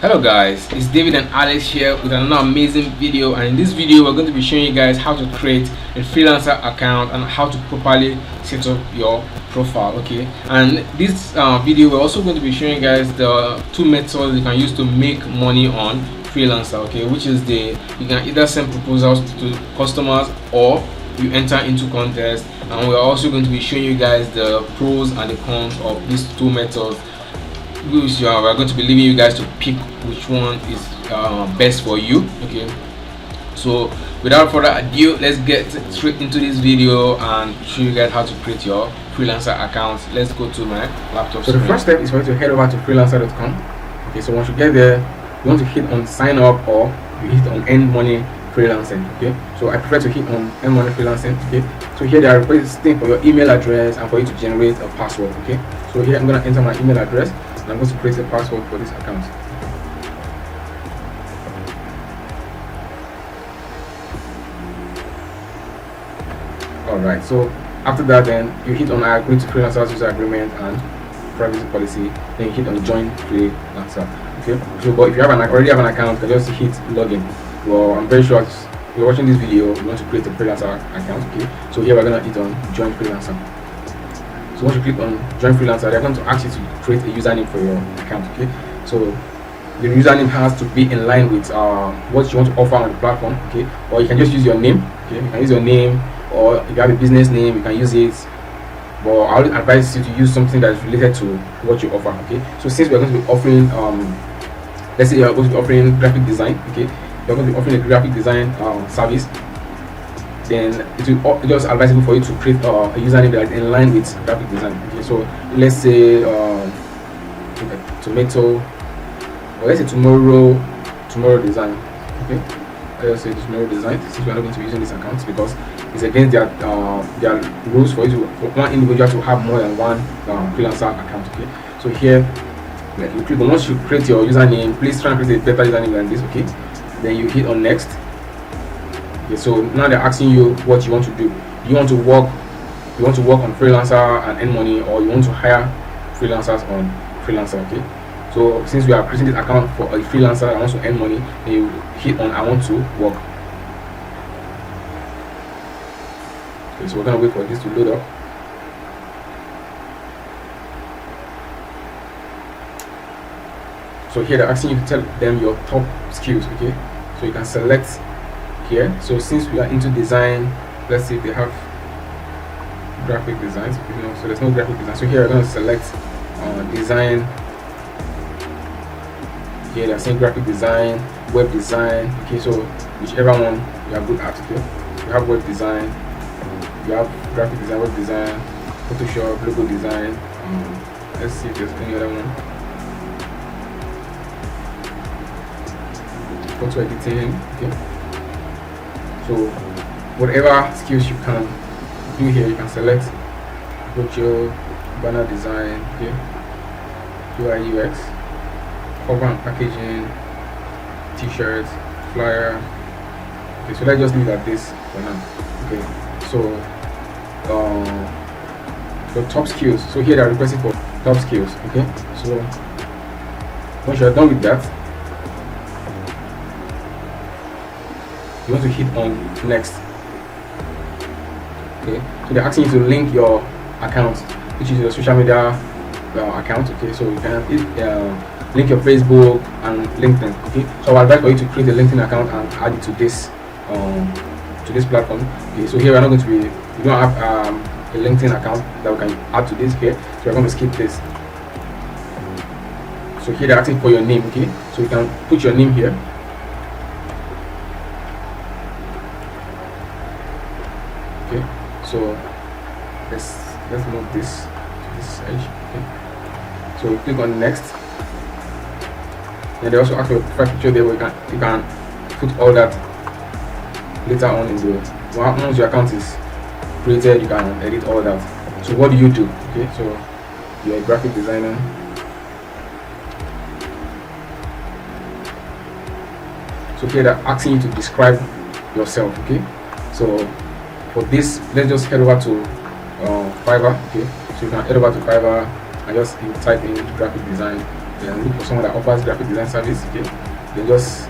Hello guys, it's David and Alex here with another amazing video, and in this video we're going to be showing you guys how to create a freelancer account and how to properly set up your profile. Okay, and this video we're also going to be showing you guys the two methods you can use to make money on Freelancer. Okay, which is you can either send proposals to customers or you enter into contests, and we're also going to be showing you guys the pros and the cons of these two methods. We're going to be leaving you guys to pick which one is best for you. Okay, so without further ado, let's get straight into this video and show you guys how to create your freelancer account. Let's go to my laptop. So the first step is for you to head over to freelancer.com. okay, so once you get there, you want to hit on sign up or you hit on end money freelancing. Okay, so I prefer to hit on end money freelancing. Okay, so here they are requesting for your email address and for you to generate a password. Okay, so here I'm going to enter my email address. I'm going to create a password for this account. Alright, so after that, then you hit on I agree to freelancers user agreement and privacy policy, then you hit on join freelancer. Okay, so but if you already have an account, you can just hit login. Well, I'm very sure if you're watching this video, you want to create a freelancer account. Okay, so here we're going to hit on join freelancer. So once you click on join freelancer, they're going to ask you to create a username for your account. Okay, so the username has to be in line with what you want to offer on the platform. Okay, or you can just use your name. Okay, you can use your name, or if you have a business name, you can use it. But I would advise you to use something that is related to what you offer. Okay, so since we're going to be offering, let's say you're going to be offering graphic design. Okay, you're going to be offering a graphic design service. Then it will just advisable for you to create a username that is in line with graphic design. Okay, so let's say tomato, or let's say tomorrow design. Okay, let's say tomorrow design, since we're not going to be using these accounts because it's against their rules for you for one individual to have more than one freelancer account. Okay, so here you click on, once you create your username, please try and create a better username than this. Okay, then you hit on next. Okay, so now they're asking you what you want to do. You want to work on Freelancer and earn money, or you want to hire freelancers on Freelancer. Okay, so since we are creating this account for a freelancer that wants to earn money, then you hit on I want to work. Okay, so we're gonna wait for this to load up. So here they're asking you to tell them your top skills. Okay, so you can select here. So since we are into design, let's see if they have graphic designs. So there's no graphic design, so here we're going to select design. Here they're saying graphic design, web design. Okay, so whichever one you are good at. Okay, you have web design, you have graphic design, web design, Photoshop, logo design. Let's see if there's any other one. Photo editing. Okay, so whatever skills you can do here, you can select virtual banner design, okay, UI UX, cover and packaging, t-shirts, flyer. Okay, so let's just leave it at this for now. Okay, so for top skills, so here they're requesting for top skills. Okay, so once you're done with that, you want to hit on next. Okay, so they're asking you to link your account, which is your social media account. Okay, so you can link your Facebook and LinkedIn. Okay, so I advise for you to create a LinkedIn account and add it to this platform. Okay, so here we're not going to be, we don't have a LinkedIn account that we can add to this here, so we're going to skip this. So here they're asking for your name. Okay, so you can put your name here. Okay, so let's move this to this edge. Okay, so we click on next, and they also ask for a profile picture there where you can put all that later on in the once your account is created, you can edit all that. So what do you do? Okay, so you're a graphic designer. So here they're asking you to describe yourself. Okay, so for this, let's just head over to Fiverr. Okay, so you can head over to Fiverr and just type in graphic design then look for someone that offers graphic design service. Okay, then just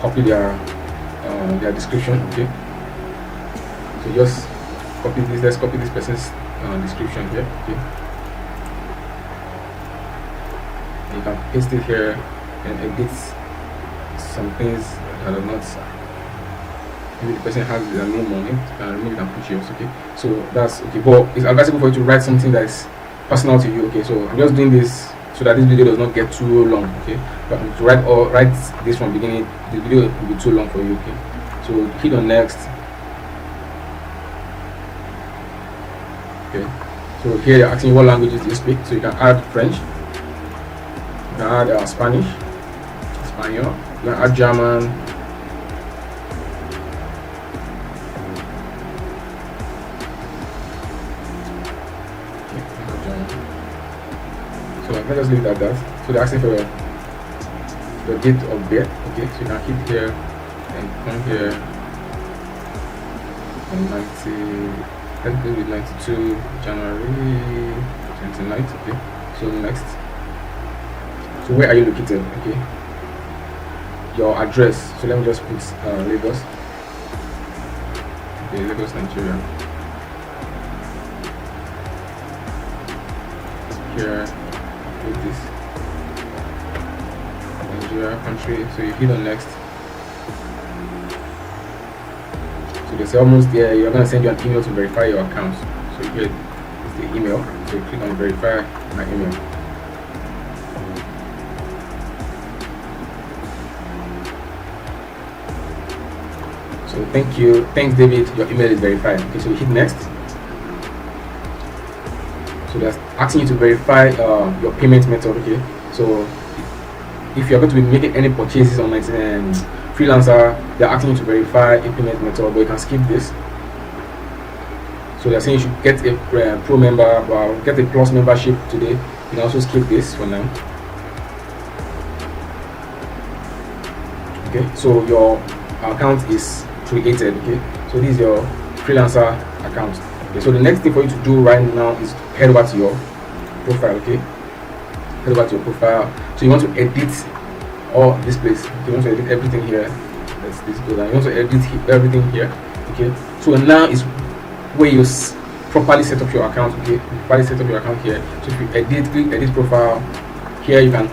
copy their description. Okay, so just copy this. Let's copy this person's description here. Okay, and you can paste it here and edit some things that are not. Maybe the person has their name on it, and maybe you can put yours. Okay, so that's okay. But it's advisable for you to write something that is personal to you. Okay, so I'm just doing this so that this video does not get too long. Okay, but to write this from beginning, the video will be too long for you. Okay, so hit on next. Okay, so here they're asking you what languages do you speak, so you can add French, you can add Spanish, Espanol, you can add German, so let's just leave it at that. So they're asking for the date of birth. Okay, so you can hit here and come here and 90, let's go with 92 January 29th. Okay, so next. So where are you located? Okay, your address. So let me just put Lagos. Okay, Lagos, Nigeria. Here, with this Nigeria country. So you hit on next. So they say almost there. You're gonna send you an email to verify your account. So here is the email. So you click on verify my email. So thanks David, your email is verified. Okay, so you hit next. So that's asking you to verify your payment method. Okay, so if you're going to be making any purchases on Freelancer, they're asking you to verify a payment method, but you can skip this. So they're saying you should get a pro member or get a plus membership today. You can also skip this for now. Okay, so your account is created. Okay, so this is your Freelancer account. Okay, so the next thing for you to do right now is head over to your profile. Okay, head over to your profile. So you want to edit all this place. Okay, you want to edit everything here. Let's go down. You want to edit everything here. Okay, so now is where you properly set up your account. Okay, properly set up your account here. So if you click edit profile here, you can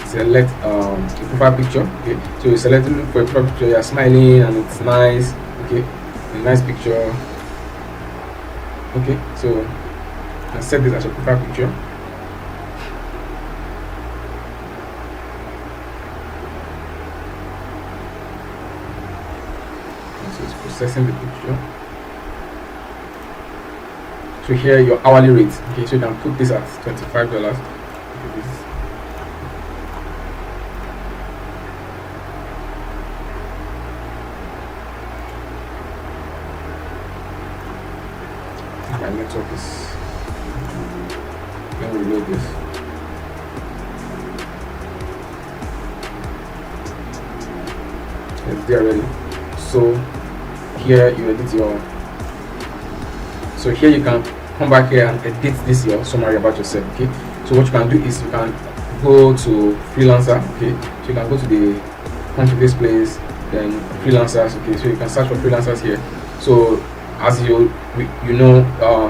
select a profile picture. Okay, so you select look for a profile picture. You're smiling and it's nice. Okay, a nice picture. Okay, so I set this as a profile picture. So it's processing the picture. So here your hourly rate. Okay, so you can put this at $25. My network is. Let me reload this. It's there already. So here you edit your. So here you can come back here and edit this your summary about yourself. Okay. So what you can do is you can go to Freelancer. Okay. So you can go to the come to this place, then Freelancers. Okay. So you can search for freelancers here. So as you know,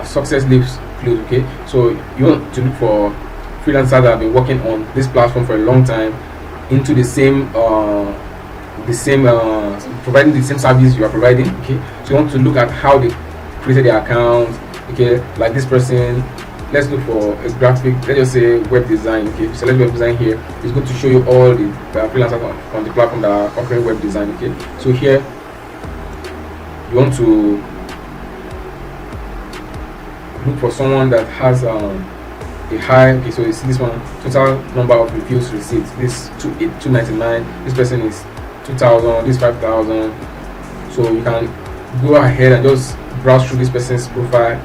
success leaves clues. Okay, so you want to look for freelancers that have been working on this platform for a long time, into the same providing the same service you are providing. Okay, so you want to look at how they created their account. Okay, like this person, let's look for a graphic, let's just say web design. Okay, select web design here. It's going to show you all the freelancers on the platform that are offering web design. Okay, so here you want to look for someone that has a high. Okay, so you see this one, total number of reviews received, this 299, this person is 2000, this 5000. So you can go ahead and just browse through this person's profile,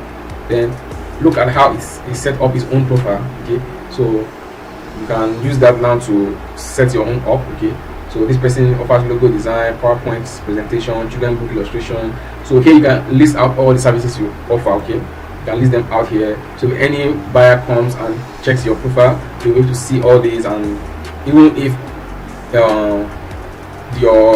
then look at how he set up his own profile. Okay, so you can use that now to set your own up. Okay, so this person offers logo design, PowerPoint presentation, children book illustration. So here you can list out all the services you offer. Okay, can list them out here. So if any buyer comes and checks your profile, you'll be able to see all these. And even if your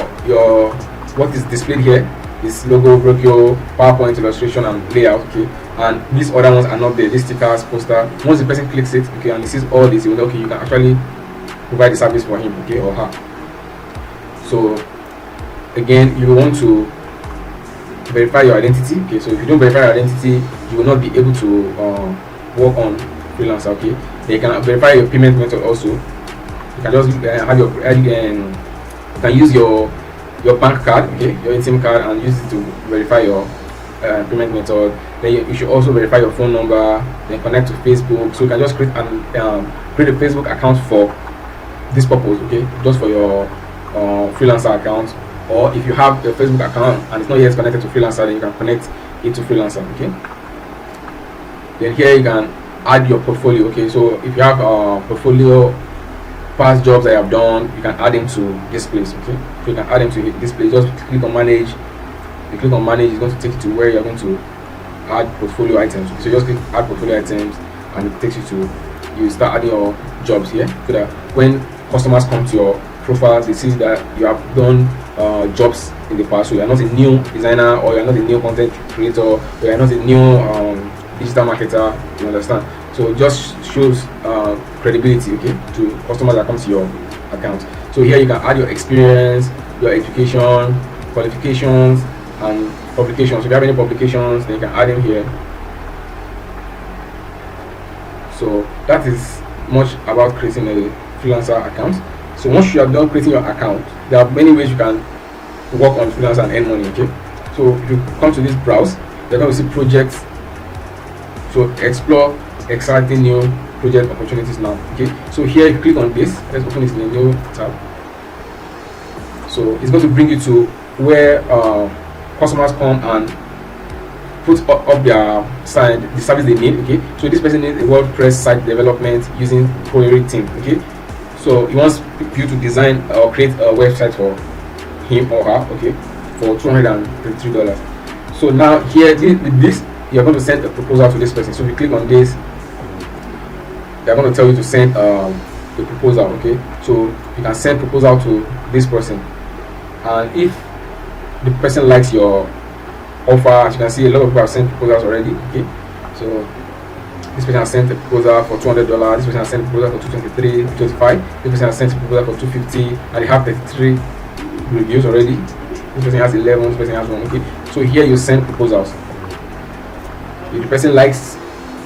what is displayed here is logo, brochure, PowerPoint illustration, and layout, okay, and these other ones are not there, these stickers, poster. Once the person clicks it, okay, and he sees all this, he will know, okay, you can actually provide the service for him, okay, or her. So again, you want to verify your identity, okay. So if you don't verify your identity, you will not be able to work on Freelancer, okay. Then you can verify your payment method also. You can just have your you can use your bank card, okay, your ATM card, and use it to verify your payment method. Then you should also verify your phone number, then connect to Facebook. So you can just create a Facebook account for this purpose, okay, just for your Freelancer account. Or if you have a Facebook account and it's not yet connected to Freelancer, then you can connect it to Freelancer, okay. Then here you can add your portfolio, okay. So if you have a portfolio, past jobs that you have done, you can add them to this place, okay. So you can add them to this place. Just click on manage. You click on manage, it's going to take you to where you're going to add portfolio items. So just click add portfolio items, and it takes you to, you start adding your jobs here, so that when customers come to your profile, they see that you have done jobs in the past. So you are not a new designer, or you are not a new content creator, or you are not a new digital marketer, you understand. So it just shows credibility, okay, to customers that come to your account. So here you can add your experience, your education, qualifications, and publications. So if you have any publications, then you can add them here. So that is much about creating a Freelancer account. So once you have done creating your account, there are many ways you can work on Freelancer and earn money, okay. So if you come to this browse, you're going to see projects. So explore exciting new project opportunities now, okay. So here if you click on this, let's open it in a new tab. So it's going to bring you to where customers come and put up their site, the service they need, okay. So this person needs a WordPress site development using query team, okay. So he wants you to design or create a website for him or her, okay, for $233. So now here with this, you're going to send a proposal to this person. So if you click on this, they're going to tell you to send the proposal, okay. So you can send proposal to this person, and if the person likes your offer, as you can see, a lot of people have sent proposals already, okay. So this person has sent a proposal for $200, this person has sent a proposal for $223, $225, this person has sent a proposal for $250, and they have 33 reviews already. This person has 11, this person has 1, okay. So here you send proposals. If the person likes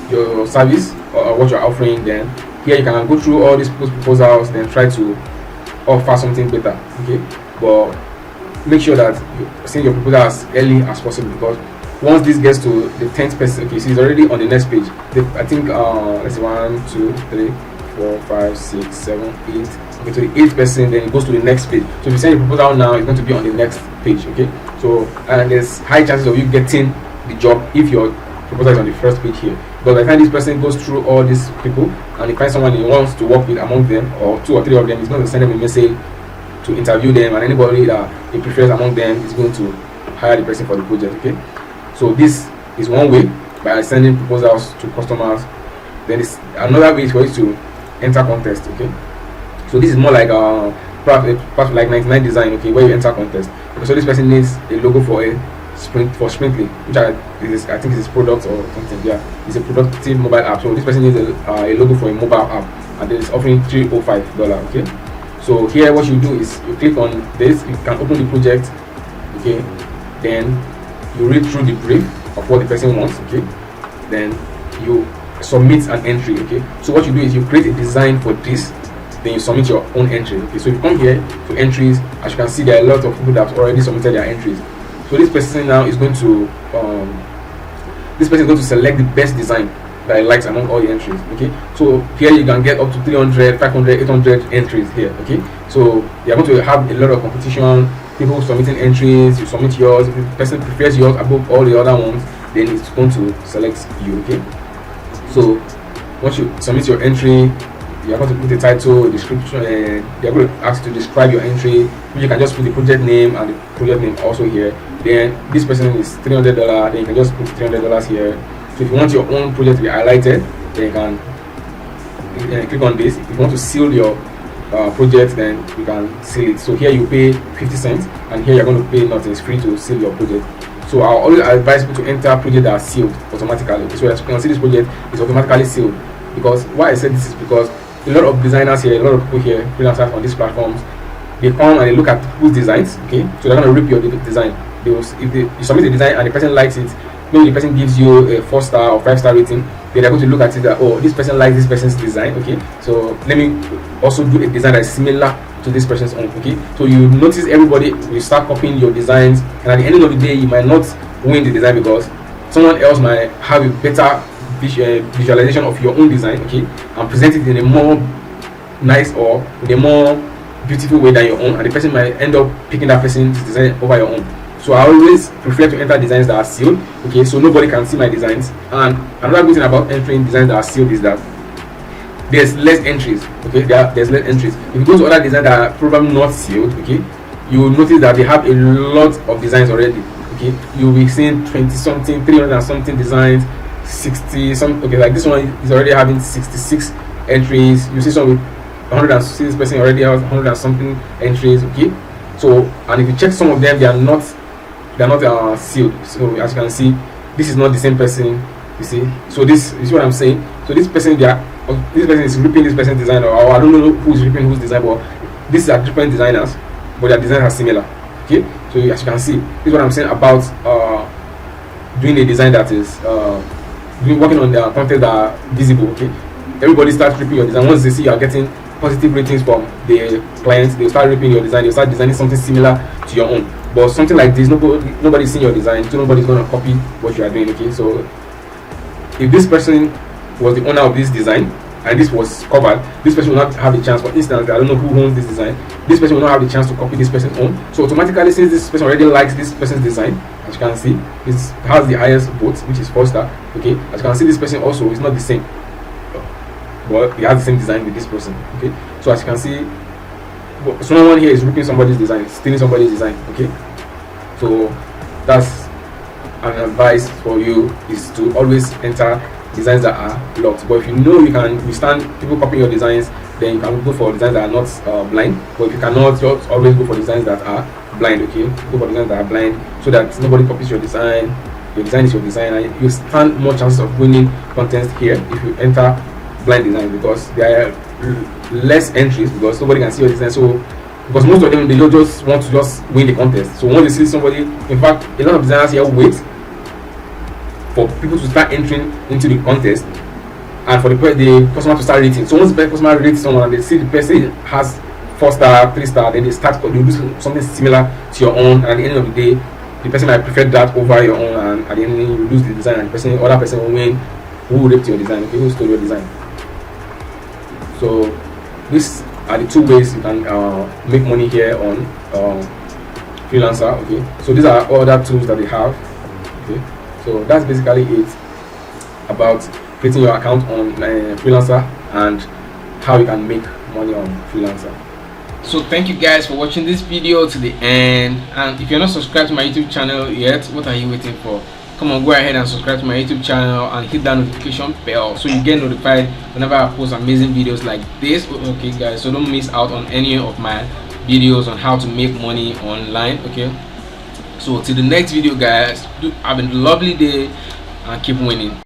your service or what you're offering, then here you can go through all these proposals, then try to offer something better, okay. But make sure that you send your proposal as early as possible, because once this gets to the 10th person, okay, so it's already on the next page. I think let's see, 1, 2, 3, 4, 5, 6, 7, 8. Okay, to the 8th person, then it goes to the next page. So if you send your proposal now, it's going to be on the next page, okay. So and there's high chances of you getting the job if your proposal is on the first page here. But by the time this person goes through all these people and he finds someone he wants to work with among them, or 2 or 3 of them, he's going to send them a message to interview them, and anybody that he prefers among them is going to hire the person for the project, okay. So this is one way, by sending proposals to customers. Then it's another way for you to enter contest, okay. So this is more like perhaps like 99 design, okay, where you enter contest. Okay, so this person needs a logo for Sprintly, which I think is his product or something. Yeah, it's a productive mobile app. So this person needs a logo for a mobile app, and then it's offering $305, okay. So here what you do is you click on this, you can open the project, okay, then you read through the brief of what the person wants, okay, then you submit an entry, okay. So what you do is you create a design for this, then you submit your own entry, okay. So if you come here to entries, as you can see, there are a lot of people that have already submitted their entries. So this person now is going to select the best design that he likes among all the entries, okay. So here you can get up to 300, 500, 800 entries here, okay. So you're going to have a lot of competition, people submitting entries. You submit yours. If the person prefers yours above all the other ones, then it's going to select you, okay. So once you submit your entry, you're going to put a title, a description, they're going to ask you to describe your entry. You can just put the project name and the project name also here. Then this person is $300, then you can just put $300 here. So if you want your own project to be highlighted, then you can click on this. If you want to seal your project, then you can seal it. So here you pay 50 cents, and here you're going to pay nothing. It's free to seal your project. So I always advise people to enter projects that are sealed automatically. So as you can see, this project is automatically sealed. Because why I said this is because a lot of designers here, a lot of people here, freelancers on these platforms, they come and they look at whose designs, okay? So they're going to rip your design. If you submit a design and the person likes it, maybe the person gives you a 4-star or 5-star rating, then they're going to look at it that, oh, this person likes this person's design, okay? So let me also do a design that is similar to this person's own, okay? So you notice everybody, you start copying your designs, and at the end of the day, you might not win the design because someone else might have a better visualization of your own design, okay, and present it in a more nice or in a more beautiful way than your own, and the person might end up picking that person's design over your own. So I always prefer to enter designs that are sealed, okay, so nobody can see my designs. And another good thing about entering designs that are sealed is that there's less entries, okay? There's less entries. If you go to other designs that are probably not sealed, okay, you will notice that they have a lot of designs already, okay? You'll be seeing 20 something, 300 and something designs, 60 some, okay, like this one is already having 66 entries. You see some with 106 person already has 100 and something entries, okay? So, and if you check some of them, they are not sealed. So as you can see, this is not the same person, you see. So this is what I'm saying. So this person is ripping this person's design, or I don't know who's ripping whose design, but these are different designers, but their designs are similar, okay? So as you can see, this is what I'm saying about doing a design that is working on their content that are visible, okay? Everybody starts ripping your design. Once they see you are getting positive ratings from the clients, they'll start ripping your design. They'll start designing something similar to your own. But something like this, nobody's seeing your design, so nobody's going to copy what you are doing, okay? So if this person was the owner of this design and this was covered, this person will not have a chance. For instance, I don't know who owns this design. This person will not have the chance to copy this person's own. So automatically, since this person already likes this person's design, as you can see, it has the highest vote, which is 4-star, okay? As you can see, this person also is not the same, but he has the same design with this person, okay? So as you can see, someone here is ripping somebody's design, stealing somebody's design, okay? So that's an advice for you, is to always enter designs that are locked. But if you know you can withstand people copying your designs, then you can go for designs that are not blind. But if you cannot, just always go for designs that are blind, okay? Go for designs that are blind so that nobody copies your design. Your design is your design, and you stand more chances of winning content here if you enter blind design, because there are less entries because nobody can see your design. So because most of them, they just want to just win the contest. So once they see somebody, in fact, a lot of designers here wait for people to start entering into the contest and for the customer to start rating. So once the customer rates someone and they see the person has 4-star, 3-star, then they do something similar to your own, and at the end of the day, the person might prefer that over your own, and at the end you lose the design, and the other person will win who ripped your design, okay, who stole your design. So these are the two ways you can make money here on Freelancer, okay? So these are other tools that they have, okay? So that's basically it about creating your account on Freelancer and how you can make money on Freelancer. So thank you guys for watching this video to the end, and if you're not subscribed to my YouTube channel yet, what are you waiting for? Come on, go ahead and subscribe to my YouTube channel and hit that notification bell so you get notified whenever I post amazing videos like this, okay guys? So don't miss out on any of my videos on how to make money online, okay? So till the next video guys, have a lovely day and keep winning.